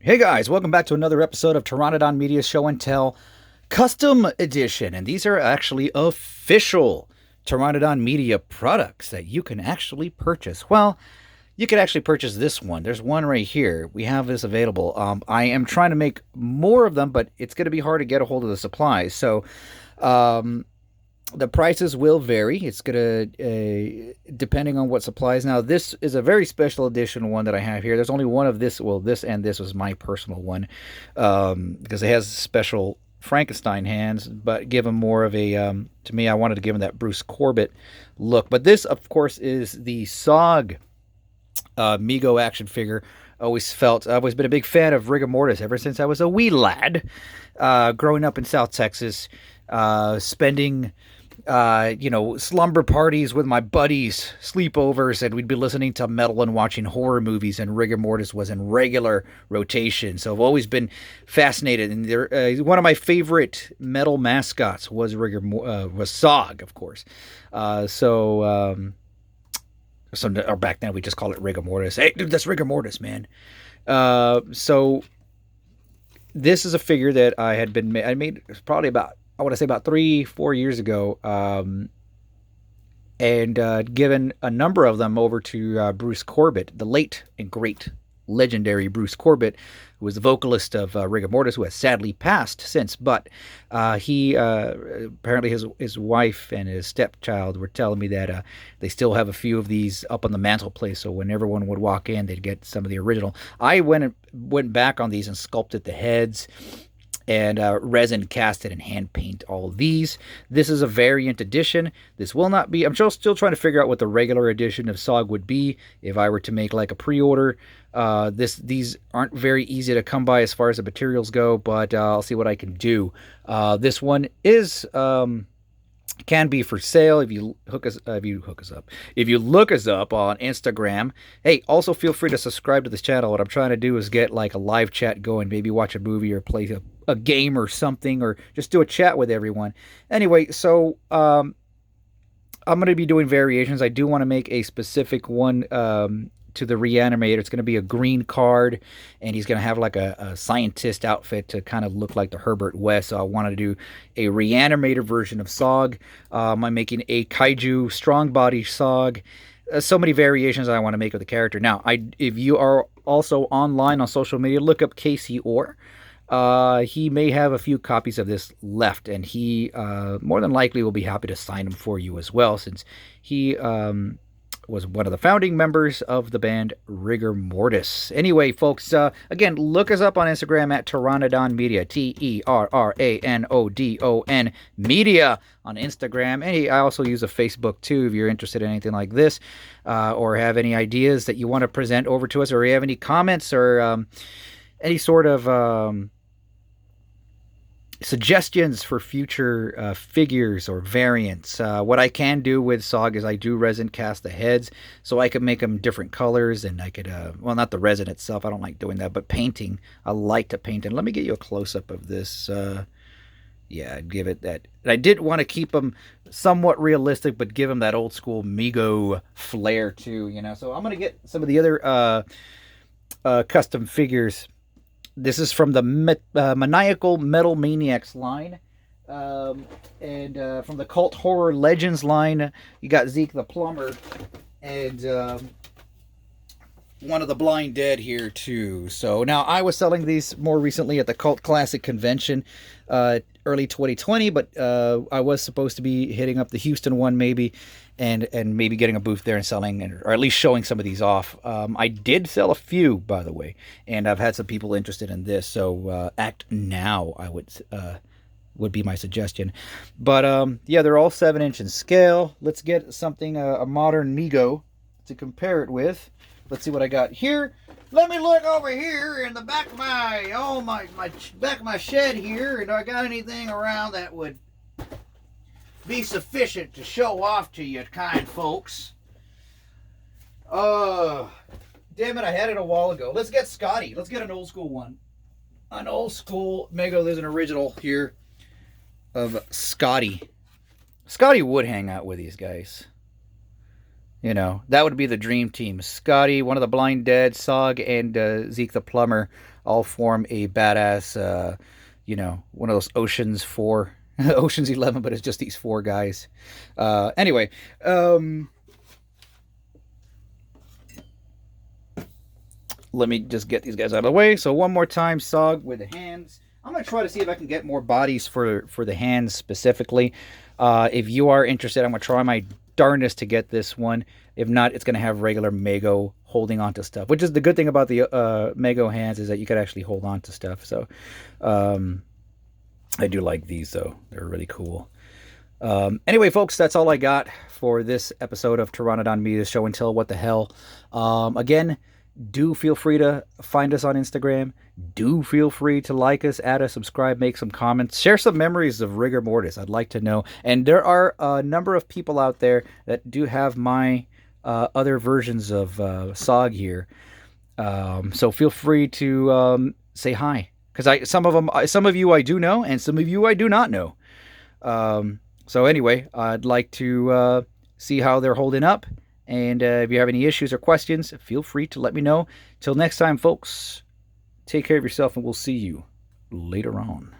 Hey guys, welcome back to another episode of Terranodon Media's Show and Tell Custom Edition. And these are actually official Terranodon Media products that you can actually purchase. Well, you can actually purchase this one. There's one right here. We have this available. I am trying to make more of them, but it's going to be hard to get a hold of the supplies. So, the prices will vary. It's going to, depending on what supplies. Now, this is a very special edition one that I have here. There's only one of this. Well, this and this was my personal one because it has special Frankenstein hands, but give him more of a, to me, I wanted to give him that Bruce Corbett look. But this, of course, is the SOG Mego action figure. I've always been a big fan of Rigor Mortis ever since I was a wee lad, growing up in South Texas, spending slumber parties with my buddies, sleepovers, and we'd be listening to metal and watching horror movies, and Rigor Mortis was in regular rotation. So I've always been fascinated. And one of my favorite metal mascots was was SOG, of course. Or back then we just called it Rigor Mortis. Hey, dude, that's Rigor Mortis, man. So this is a figure that I made probably about, I want to say about 3-4 years ago, and given a number of them over to Bruce Corbett, the late and great legendary Bruce Corbett, who was the vocalist of Rigor Mortis, who has sadly passed since. But he apparently his wife and his stepchild were telling me that they still have a few of these up on the mantelpiece. So when everyone would walk in, they'd get some of the original. I went back on these and sculpted the heads and resin casted and hand paint all of these. This is a variant edition. This will not be, I'm still trying to figure out what the regular edition of SOG would be if I were to make like a pre-order. These aren't very easy to come by as far as the materials go, but I'll see what I can do. This one is can be for sale if you look us up on Instagram. Hey, also feel free to subscribe to this channel. What I'm trying to do is get like a live chat going, maybe watch a movie or play a game or something, or just do a chat with everyone. Anyway, so I'm going to be doing variations. I do want to make a specific one to the re-animator. It's going to be a green card, and he's going to have like a scientist outfit to kind of look like the Herbert West. So I wanted to do a re-animator version of SOG. I'm making a kaiju strong body SOG. So many variations I want to make of the character. Now, if you are also online on social media, look up Casey Orr. He may have a few copies of this left, and he more than likely will be happy to sign them for you as well, since he was one of the founding members of the band Rigor Mortis. Anyway, folks, again, look us up on Instagram at Terranodon Media, TERRANODON Media on Instagram. And I also use a Facebook too if you're interested in anything like this, or have any ideas that you want to present over to us, or you have any comments or any sort of suggestions for future figures or variants. What I can do with SOG is I do resin cast the heads, so I can make them different colors, and I could, well, not the resin itself, I don't like doing that, but painting, I like to paint. And let me get you a close-up of this. Yeah, I'd give it that. And I did want to keep them somewhat realistic, but give them that old-school Mego flair too, So I'm going to get some of the other custom figures. This is from the Maniacal Metal Maniacs line. And from the Cult Horror Legends line, you got Zeke the Plumber. And one of the Blind Dead here, too. So now I was selling these more recently at the Cult Classic Convention early 2020. But I was supposed to be hitting up the Houston one maybe. And maybe getting a booth there and selling, or at least showing some of these off. I did sell a few, by the way, and I've had some people interested in this. So act now, I would be my suggestion. But yeah, they're all 7-inch in scale. Let's get something a modern Mego to compare it with. Let's see what I got here. Let me look over here in the back of my back of my shed here, and do I got anything around that would be sufficient to show off to you kind folks. Damn it, I had it a while ago. Let's get Scotty. Let's get an old school one. An old school Mego. There's an original here of Scotty. Scotty would hang out with these guys. That would be the dream team. Scotty, one of the Blind Dead, SOG, and Zeke the Plumber. all form a badass, you know, one of those Oceans 4, Oceans 11, but it's just these 4 guys. Anyway, let me just get these guys out of the way. So one more time, SOG with the hands. I'm going to try to see if I can get more bodies for the hands specifically. If you are interested, I'm going to try my darndest to get this one. If not, it's going to have regular Mego holding on to stuff, which is the good thing about the Mego hands, is that you could actually hold on to stuff. So I do like these, though. They're really cool. Anyway, folks, that's all I got for this episode of Terranodon Media Show and Tell What the Hell. Again, do feel free to find us on Instagram. Do feel free to like us, add us, subscribe, make some comments, share some memories of Rigor Mortis. I'd like to know. And there are a number of people out there that do have my other versions of SOG here. So feel free to say hi, because some of you I do know, and some of you I do not know. So anyway, I'd like to see how they're holding up. And if you have any issues or questions, feel free to let me know. Till next time, folks, take care of yourself, and we'll see you later on.